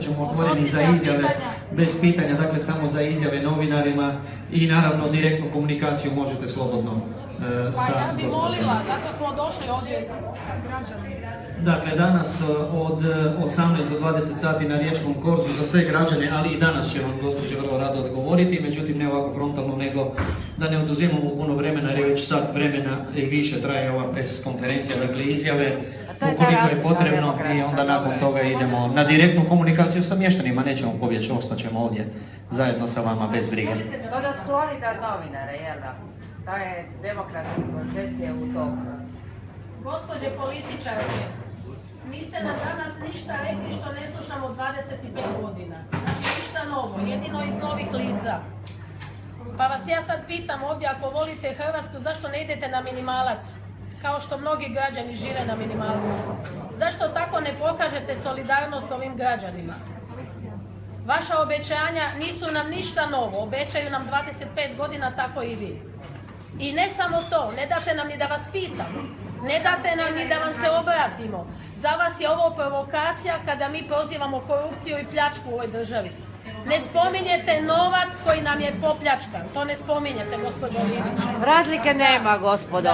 ćemo otvoreni za izjave, bez pitanja, dakle samo za izjave novinarima i naravno direktnu komunikaciju možete slobodno Pa ja bi molila, zato smo došli ovdje građani. Dakle, danas od 18 do 20 sati na Riječkom korzu za sve građane, ali i danas će vam gospođe vrlo rado odgovoriti, međutim ne ovako frontalno, nego da ne oduzimamo puno vremena, jer je već sat vremena i više traje ova press konferencija, dakle izjave, ukoliko je potrebno, i onda nakon toga idemo na direktnu komunikaciju sa mještanima, nećemo pobjeći, ostaćemo ovdje zajedno sa vama bez brige. To da sklonite od novinara, jel da? To je demokratski proces je u toku. Gospođe političarke, niste nam danas ništa rekli što ne slušamo 25 godina. Znači ništa novo, jedino iz novih lica. Pa vas ja sad pitam ovdje, ako volite Hrvatsku, zašto ne idete na minimalac? Kao što mnogi građani žive na minimalcu. Zašto tako ne pokažete solidarnost ovim građanima? Vaša obećanja nisu nam ništa novo, obećaju nam 25 godina, tako i vi. I ne samo to, ne date nam ni da vas pitamo, ne date nam ni da vam se obratimo. Za vas je ovo provokacija kada mi pozivamo korupciju i pljačku u ovoj državi. Ne spominjete novac koji nam je popljačkan, to ne spominjete, gospođo Linić. Razlike nema, gospodo.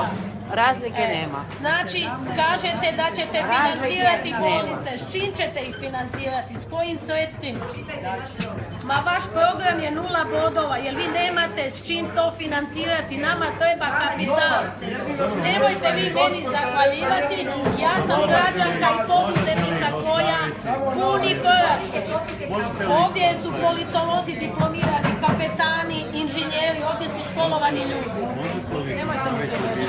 Razlike nema. Znači, kažete da ćete financirati bolnice, s čim ćete ih financirati, s kojim sredstvima? Ma vaš program je 0 bodova, jer vi nemate s čim to financirati, nama treba kapital. Nemojte vi meni zahvaljivati, ja sam građanka i poduzetnica koja puni proračun. Ovdje su politolozi, diplomirani, kapetani, inženjeri, ovdje su školovani ljudi. Nemojte mi se reći.